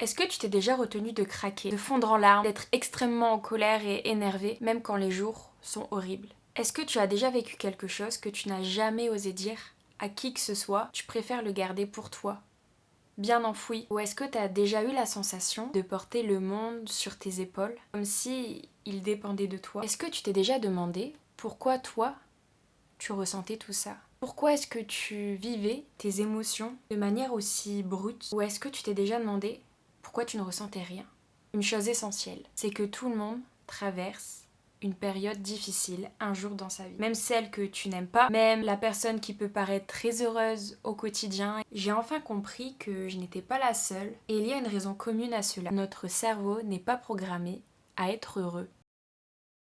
Est-ce que tu t'es déjà retenu de craquer, de fondre en larmes, d'être extrêmement en colère et énervé, même quand les jours sont horribles? Est-ce que tu as déjà vécu quelque chose que tu n'as jamais osé dire à qui que ce soit, tu préfères le garder pour toi, bien enfoui? Ou est-ce que tu as déjà eu la sensation de porter le monde sur tes épaules, comme si il dépendait de toi? Est-ce que tu t'es déjà demandé pourquoi toi, tu ressentais tout ça? Pourquoi est-ce que tu vivais tes émotions de manière aussi brute? Ou est-ce que tu t'es déjà demandé pourquoi tu ne ressentais rien? Une chose essentielle, c'est que tout le monde traverse une période difficile un jour dans sa vie. Même celle que tu n'aimes pas, même la personne qui peut paraître très heureuse au quotidien. J'ai enfin compris que je n'étais pas la seule et il y a une raison commune à cela. Notre cerveau n'est pas programmé à être heureux.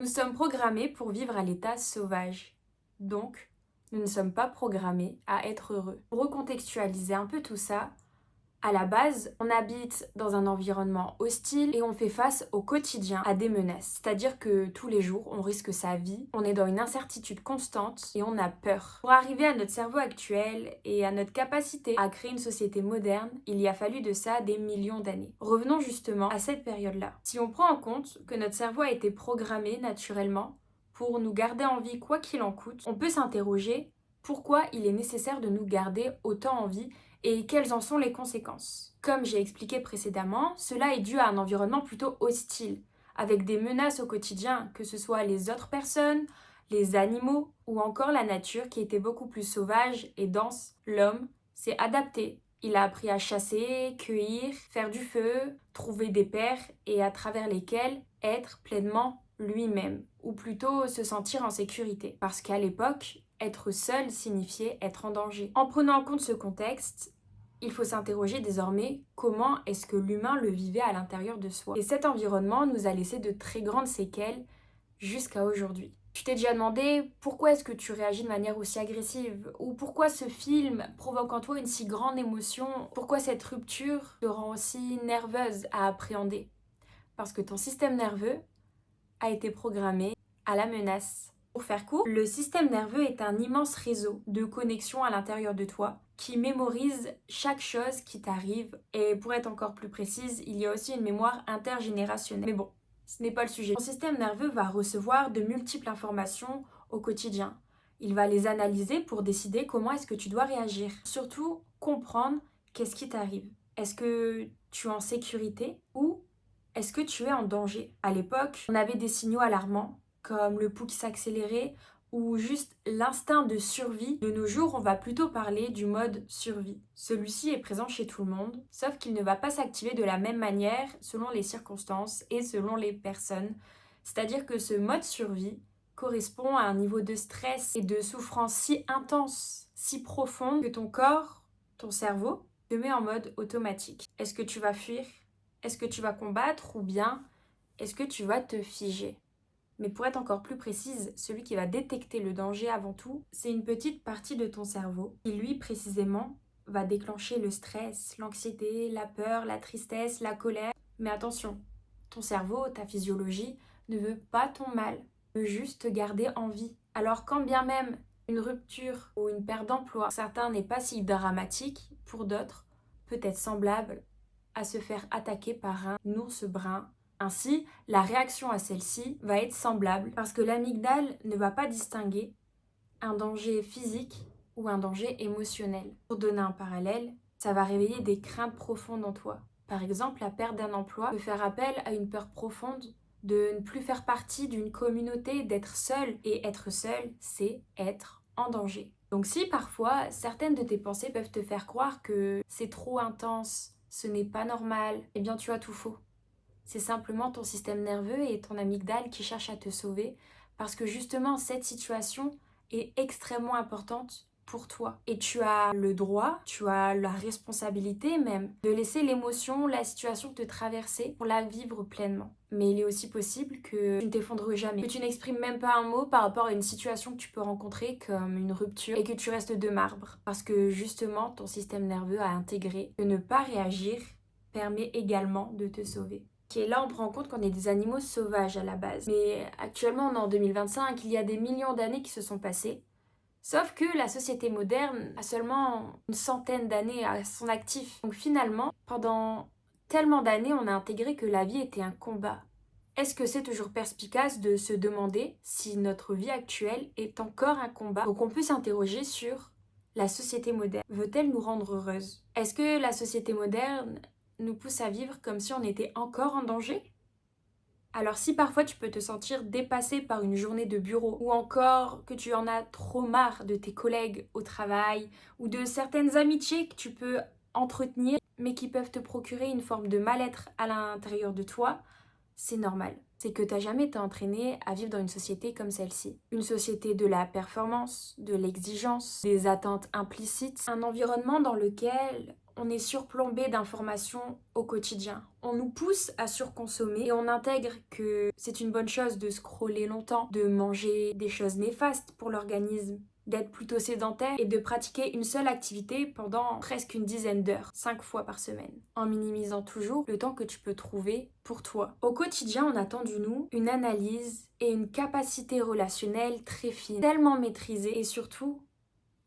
Nous sommes programmés pour vivre à l'état sauvage. Donc, nous ne sommes pas programmés à être heureux. Pour recontextualiser un peu tout ça, à la base, on habite dans un environnement hostile et on fait face au quotidien à des menaces. C'est-à-dire que tous les jours, on risque sa vie, on est dans une incertitude constante et on a peur. Pour arriver à notre cerveau actuel et à notre capacité à créer une société moderne, il y a fallu de ça des millions d'années. Revenons justement à cette période-là. Si on prend en compte que notre cerveau a été programmé naturellement pour nous garder en vie quoi qu'il en coûte, on peut s'interroger pourquoi il est nécessaire de nous garder autant en vie et quelles en sont les conséquences. Comme j'ai expliqué précédemment, cela est dû à un environnement plutôt hostile, avec des menaces au quotidien, que ce soit les autres personnes, les animaux ou encore la nature qui était beaucoup plus sauvage et dense. L'homme s'est adapté. Il a appris à chasser, cueillir, faire du feu, trouver des pairs et à travers lesquels être pleinement lui-même, ou plutôt se sentir en sécurité. Parce qu'à l'époque, être seul signifiait être en danger. En prenant en compte ce contexte, il faut s'interroger désormais comment est-ce que l'humain le vivait à l'intérieur de soi. Et cet environnement nous a laissé de très grandes séquelles jusqu'à aujourd'hui. Tu t'es déjà demandé pourquoi est-ce que tu réagis de manière aussi agressive? Ou pourquoi ce film provoque en toi une si grande émotion? Pourquoi cette rupture te rend aussi nerveuse à appréhender? Parce que ton système nerveux a été programmé à la menace. Pour faire court, le système nerveux est un immense réseau de connexions à l'intérieur de toi qui mémorise chaque chose qui t'arrive. Et pour être encore plus précise, il y a aussi une mémoire intergénérationnelle. Mais bon, ce n'est pas le sujet. Ton système nerveux va recevoir de multiples informations au quotidien. Il va les analyser pour décider comment est-ce que tu dois réagir. Surtout, comprendre qu'est-ce qui t'arrive. Est-ce que tu es en sécurité ou est-ce que tu es en danger? À l'époque, on avait des signaux alarmants, comme le pouls qui s'accélérait ou juste l'instinct de survie. De nos jours, on va plutôt parler du mode survie. Celui-ci est présent chez tout le monde, sauf qu'il ne va pas s'activer de la même manière selon les circonstances et selon les personnes. C'est-à-dire que ce mode survie correspond à un niveau de stress et de souffrance si intense, si profonde, que ton corps, ton cerveau, te met en mode automatique. Est-ce que tu vas fuir? Est-ce que tu vas combattre ou bien est-ce que tu vas te figer? Mais pour être encore plus précise, celui qui va détecter le danger avant tout, c'est une petite partie de ton cerveau qui lui précisément va déclencher le stress, l'anxiété, la peur, la tristesse, la colère. Mais attention, ton cerveau, ta physiologie ne veut pas ton mal, veut juste te garder en vie. Alors quand bien même une rupture ou une perte d'emploi, pour certains n'est pas si dramatique, pour d'autres peut être semblable à se faire attaquer par un ours brun. Ainsi, la réaction à celle-ci va être semblable parce que l'amygdale ne va pas distinguer un danger physique ou un danger émotionnel. Pour donner un parallèle, ça va réveiller des craintes profondes en toi. Par exemple, la perte d'un emploi peut faire appel à une peur profonde de ne plus faire partie d'une communauté, d'être seul. Et être seul, c'est être en danger. Donc si parfois certaines de tes pensées peuvent te faire croire que c'est trop intense, ce n'est pas normal, eh bien tu as tout faux. C'est simplement ton système nerveux et ton amygdale qui cherchent à te sauver parce que justement cette situation est extrêmement importante pour toi. Et tu as le droit, tu as la responsabilité même de laisser l'émotion, la situation te traverser pour la vivre pleinement. Mais il est aussi possible que tu ne t'effondres jamais, que tu n'exprimes même pas un mot par rapport à une situation que tu peux rencontrer comme une rupture et que tu restes de marbre. Parce que justement ton système nerveux a intégré que ne pas réagir permet également de te sauver. Ok, là on prend en compte qu'on est des animaux sauvages à la base. Mais actuellement on est en 2025, il y a des millions d'années qui se sont passées. Sauf que la société moderne a seulement une centaine d'années à son actif. Donc finalement, pendant tellement d'années, on a intégré que la vie était un combat. Est-ce que c'est toujours perspicace de se demander si notre vie actuelle est encore un combat? Donc on peut s'interroger sur la société moderne. Veut-elle nous rendre heureuses? Est-ce que la société moderne nous pousse à vivre comme si on était encore en danger? Alors si parfois tu peux te sentir dépassé par une journée de bureau ou encore que tu en as trop marre de tes collègues au travail ou de certaines amitiés que tu peux entretenir mais qui peuvent te procurer une forme de mal-être à l'intérieur de toi, c'est normal. C'est que t'as jamais été entraîné à vivre dans une société comme celle-ci. Une société de la performance, de l'exigence, des attentes implicites, un environnement dans lequel on est surplombé d'informations au quotidien. On nous pousse à surconsommer et on intègre que c'est une bonne chose de scroller longtemps, de manger des choses néfastes pour l'organisme, d'être plutôt sédentaire et de pratiquer une seule activité pendant presque une dizaine d'heures, 5 fois par semaine, en minimisant toujours le temps que tu peux trouver pour toi. Au quotidien, on attend de nous une analyse et une capacité relationnelle très fine, tellement maîtrisée et surtout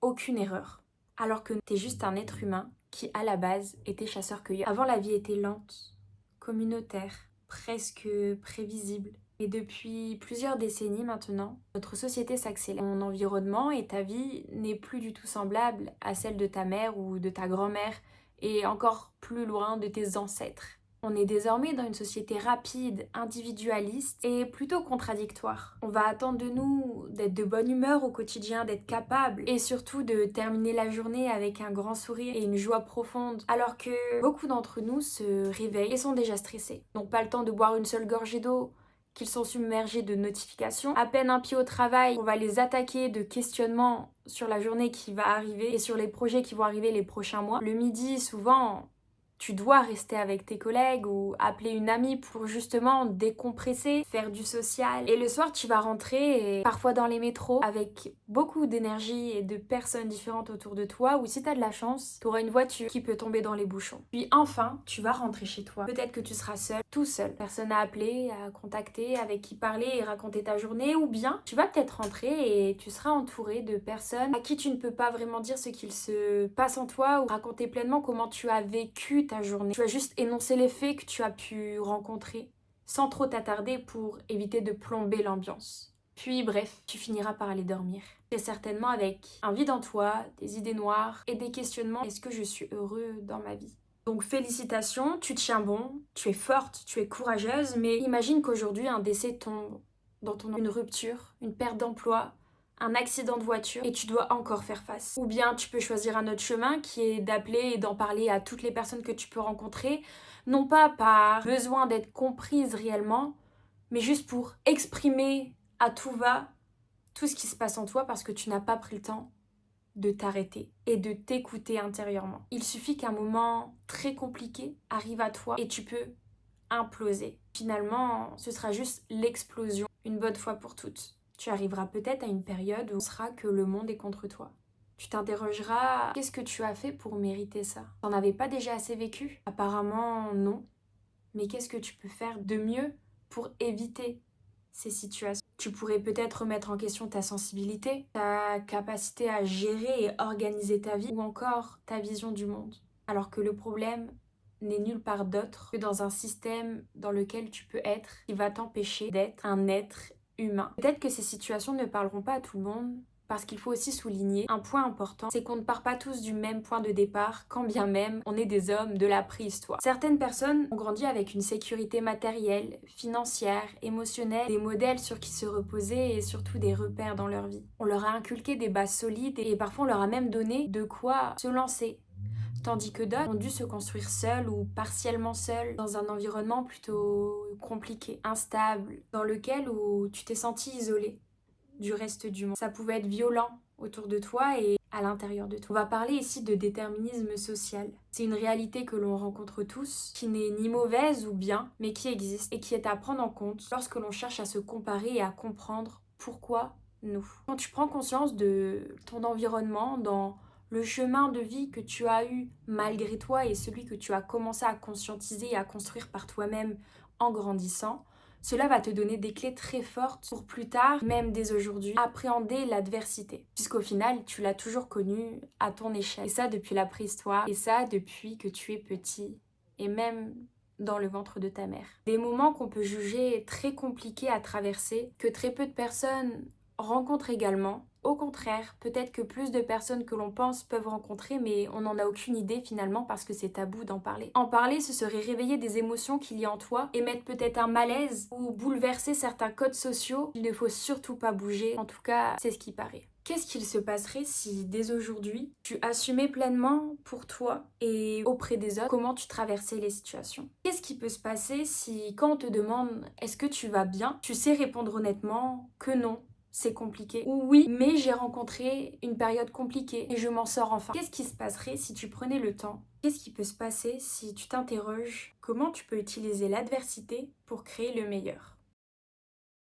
aucune erreur. Alors que t'es juste un être humain qui, à la base, était chasseur-cueilleur. Avant, la vie était lente, communautaire, presque prévisible. Et depuis plusieurs décennies maintenant, notre société s'accélère. Ton environnement et ta vie n'est plus du tout semblable à celle de ta mère ou de ta grand-mère et encore plus loin de tes ancêtres. On est désormais dans une société rapide, individualiste et plutôt contradictoire. On va attendre de nous d'être de bonne humeur au quotidien, d'être capable et surtout de terminer la journée avec un grand sourire et une joie profonde, alors que beaucoup d'entre nous se réveillent et sont déjà stressés. Donc pas le temps de boire une seule gorgée d'eau, qu'ils sont submergés de notifications. À peine un pied au travail, on va les attaquer de questionnements sur la journée qui va arriver et sur les projets qui vont arriver les prochains mois. Le midi, souvent, tu dois rester avec tes collègues ou appeler une amie pour justement décompresser, faire du social. Et le soir, tu vas rentrer, et parfois dans les métros, avec beaucoup d'énergie et de personnes différentes autour de toi, ou si t'as de la chance, tu auras une voiture qui peut tomber dans les bouchons. Puis enfin, tu vas rentrer chez toi. Peut-être que tu seras seul, tout seul. Personne à appeler, à contacter, avec qui parler et raconter ta journée, ou bien tu vas peut-être rentrer et tu seras entouré de personnes à qui tu ne peux pas vraiment dire ce qu'il se passe en toi ou raconter pleinement comment tu as vécu ta journée. Tu vas juste énoncer les faits que tu as pu rencontrer sans trop t'attarder pour éviter de plomber l'ambiance. Puis bref, tu finiras par aller dormir. Et certainement avec un vide en toi, des idées noires et des questionnements. Est-ce que je suis heureux dans ma vie? Donc félicitations, tu tiens bon, tu es forte, tu es courageuse, mais imagine qu'aujourd'hui un décès tombe dans une rupture, une perte d'emploi, un accident de voiture et tu dois encore faire face. Ou bien tu peux choisir un autre chemin qui est d'appeler et d'en parler à toutes les personnes que tu peux rencontrer, non pas par besoin d'être comprise réellement, mais juste pour exprimer à tout va tout ce qui se passe en toi parce que tu n'as pas pris le temps de t'arrêter et de t'écouter intérieurement. Il suffit qu'un moment très compliqué arrive à toi et tu peux imploser. Finalement, ce sera juste l'explosion, une bonne fois pour toutes. Tu arriveras peut-être à une période où ce sera que le monde est contre toi. Tu t'interrogeras, qu'est-ce que tu as fait pour mériter ça? T'en avais pas déjà assez vécu? Apparemment non. Mais qu'est-ce que tu peux faire de mieux pour éviter ces situations? Tu pourrais peut-être remettre en question ta sensibilité, ta capacité à gérer et organiser ta vie ou encore ta vision du monde. Alors que le problème n'est nulle part d'autre que dans un système dans lequel tu peux être qui va t'empêcher d'être un être humain. Peut-être que ces situations ne parleront pas à tout le monde, parce qu'il faut aussi souligner un point important, c'est qu'on ne part pas tous du même point de départ, quand bien même on est des hommes de la préhistoire. Certaines personnes ont grandi avec une sécurité matérielle, financière, émotionnelle, des modèles sur qui se reposer et surtout des repères dans leur vie. On leur a inculqué des bases solides et parfois on leur a même donné de quoi se lancer. Tandis que d'autres ont dû se construire seuls ou partiellement seuls dans un environnement plutôt compliqué, instable, dans lequel où tu t'es senti isolé du reste du monde. Ça pouvait être violent autour de toi et à l'intérieur de toi. On va parler ici de déterminisme social. C'est une réalité que l'on rencontre tous, qui n'est ni mauvaise ou bien, mais qui existe et qui est à prendre en compte lorsque l'on cherche à se comparer et à comprendre pourquoi nous. Quand tu prends conscience de ton environnement, dans le chemin de vie que tu as eu malgré toi et celui que tu as commencé à conscientiser et à construire par toi-même en grandissant, cela va te donner des clés très fortes pour plus tard, même dès aujourd'hui, appréhender l'adversité. Puisqu'au final, tu l'as toujours connue à ton échelle. Et ça depuis la préhistoire, et ça depuis que tu es petit et même dans le ventre de ta mère. Des moments qu'on peut juger très compliqués à traverser, que très peu de personnes rencontrent également. Au contraire, peut-être que plus de personnes que l'on pense peuvent rencontrer, mais on n'en a aucune idée finalement parce que c'est tabou d'en parler. En parler, ce serait réveiller des émotions qu'il y a en toi, émettre peut-être un malaise ou bouleverser certains codes sociaux. Il ne faut surtout pas bouger, en tout cas, c'est ce qui paraît. Qu'est-ce qu'il se passerait si, dès aujourd'hui, tu assumais pleinement pour toi et auprès des autres comment tu traversais les situations? Qu'est-ce qui peut se passer si, quand on te demande est-ce que tu vas bien, tu sais répondre honnêtement que non, c'est compliqué, ou oui, mais j'ai rencontré une période compliquée et je m'en sors enfin? Qu'est-ce qui se passerait si tu prenais le temps? Qu'est-ce qui peut se passer si tu t'interroges comment tu peux utiliser l'adversité pour créer le meilleur?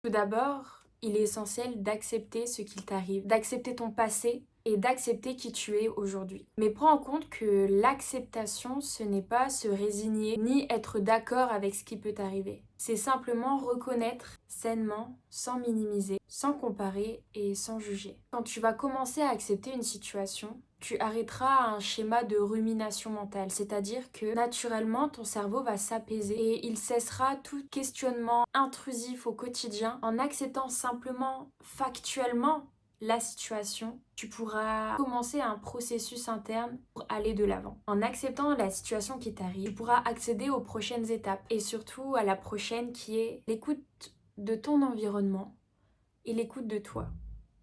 Tout d'abord, il est essentiel d'accepter ce qu'il t'arrive, d'accepter ton passé et d'accepter qui tu es aujourd'hui. Mais prends en compte que l'acceptation, ce n'est pas se résigner ni être d'accord avec ce qui peut t'arriver. C'est simplement reconnaître sainement, sans minimiser, sans comparer et sans juger. Quand tu vas commencer à accepter une situation, tu arrêteras un schéma de rumination mentale, c'est-à-dire que naturellement ton cerveau va s'apaiser et il cessera tout questionnement intrusif au quotidien. En acceptant simplement factuellement la situation, tu pourras commencer un processus interne pour aller de l'avant. En acceptant la situation qui t'arrive, tu pourras accéder aux prochaines étapes et surtout à la prochaine qui est l'écoute de ton environnement et l'écoute de toi,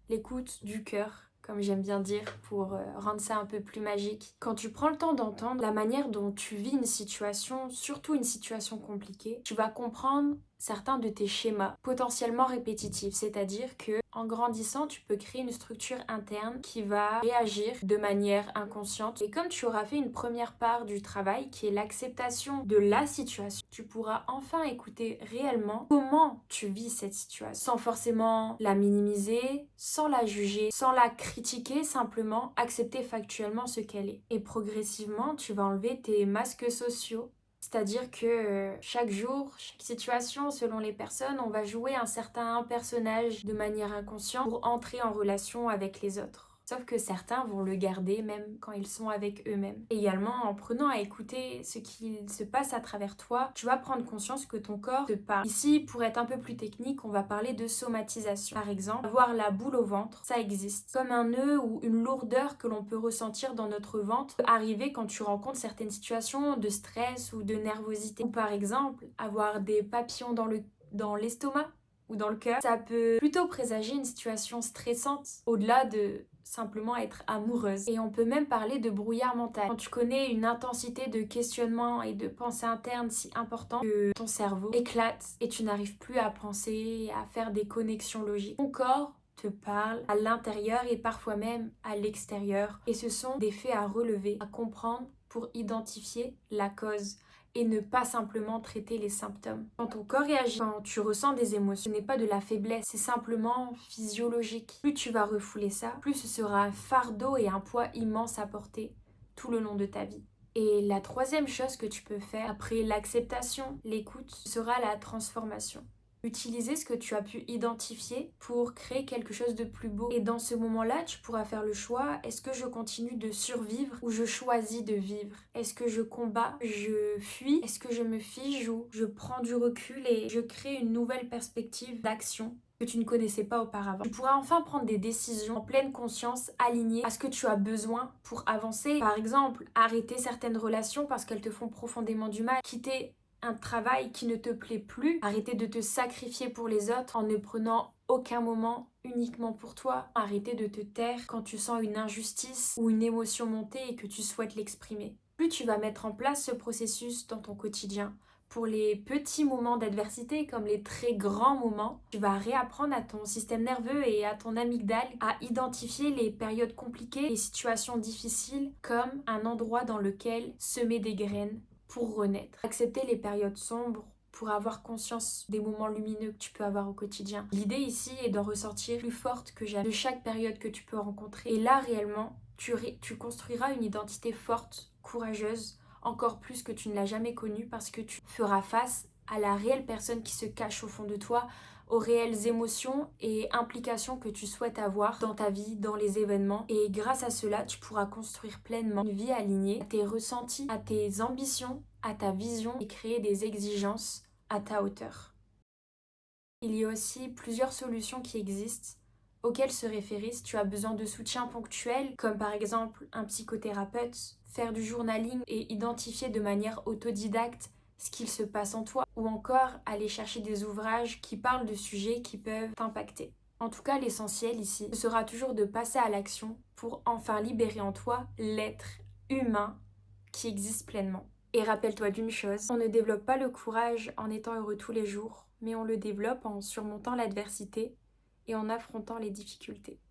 l'écoute du cœur, comme j'aime bien dire, pour rendre ça un peu plus magique. Quand tu prends le temps d'entendre la manière dont tu vis une situation, surtout une situation compliquée, tu vas comprendre certains de tes schémas potentiellement répétitifs, c'est-à-dire que en grandissant, tu peux créer une structure interne qui va réagir de manière inconsciente. Et comme tu auras fait une première part du travail, qui est l'acceptation de la situation, tu pourras enfin écouter réellement comment tu vis cette situation, sans forcément la minimiser, sans la juger, sans la critiquer, simplement accepter factuellement ce qu'elle est. Et progressivement, tu vas enlever tes masques sociaux. C'est-à-dire que chaque jour, chaque situation, selon les personnes, on va jouer un certain personnage de manière inconsciente pour entrer en relation avec les autres. Sauf que certains vont le garder même quand ils sont avec eux-mêmes. Également, en prenant à écouter ce qu'il se passe à travers toi, tu vas prendre conscience que ton corps te parle. Ici, pour être un peu plus technique, on va parler de somatisation. Par exemple, avoir la boule au ventre, ça existe. Comme un nœud ou une lourdeur que l'on peut ressentir dans notre ventre peut arriver quand tu rencontres certaines situations de stress ou de nervosité. Ou par exemple, avoir des papillons dans l'estomac ou dans le cœur, ça peut plutôt présager une situation stressante au-delà de simplement être amoureuse. Et on peut même parler de brouillard mental. Quand tu connais une intensité de questionnement et de pensée interne si importante que ton cerveau éclate et tu n'arrives plus à penser, à faire des connexions logiques. Ton corps te parle à l'intérieur et parfois même à l'extérieur. Et ce sont des faits à relever, à comprendre pour identifier la cause et ne pas simplement traiter les symptômes. Quand ton corps réagit, quand tu ressens des émotions, ce n'est pas de la faiblesse, c'est simplement physiologique. Plus tu vas refouler ça, plus ce sera un fardeau et un poids immense à porter tout le long de ta vie. Et la troisième chose que tu peux faire après l'acceptation, l'écoute, sera la transformation. Utiliser ce que tu as pu identifier pour créer quelque chose de plus beau. Et dans ce moment-là, tu pourras faire le choix, est-ce que je continue de survivre ou je choisis de vivre? Est-ce que je combats, je fuis? Est-ce que je me fige ou je prends du recul et je crée une nouvelle perspective d'action que tu ne connaissais pas auparavant? Tu pourras enfin prendre des décisions en pleine conscience, alignées à ce que tu as besoin pour avancer. Par exemple, arrêter certaines relations parce qu'elles te font profondément du mal, quitter un travail qui ne te plaît plus, arrêter de te sacrifier pour les autres en ne prenant aucun moment uniquement pour toi, arrêter de te taire quand tu sens une injustice ou une émotion monter et que tu souhaites l'exprimer. Plus tu vas mettre en place ce processus dans ton quotidien, pour les petits moments d'adversité comme les très grands moments, tu vas réapprendre à ton système nerveux et à ton amygdale à identifier les périodes compliquées, les situations difficiles comme un endroit dans lequel semer des graines pour renaître. Accepter les périodes sombres pour avoir conscience des moments lumineux que tu peux avoir au quotidien. L'idée ici est d'en ressortir plus forte que jamais de chaque période que tu peux rencontrer. Et là, réellement, tu construiras une identité forte, courageuse, encore plus que tu ne l'as jamais connue parce que tu feras face à la réelle personne qui se cache au fond de toi, aux réelles émotions et implications que tu souhaites avoir dans ta vie, dans les événements. Et grâce à cela, tu pourras construire pleinement une vie alignée à tes ressentis, à tes ambitions, à ta vision et créer des exigences à ta hauteur. Il y a aussi plusieurs solutions qui existent auxquelles se référer si tu as besoin de soutien ponctuel, comme par exemple un psychothérapeute, faire du journaling et identifier de manière autodidacte ce qu'il se passe en toi, ou encore aller chercher des ouvrages qui parlent de sujets qui peuvent t'impacter. En tout cas, l'essentiel ici ce sera toujours de passer à l'action pour enfin libérer en toi l'être humain qui existe pleinement. Et rappelle-toi d'une chose, on ne développe pas le courage en étant heureux tous les jours, mais on le développe en surmontant l'adversité et en affrontant les difficultés.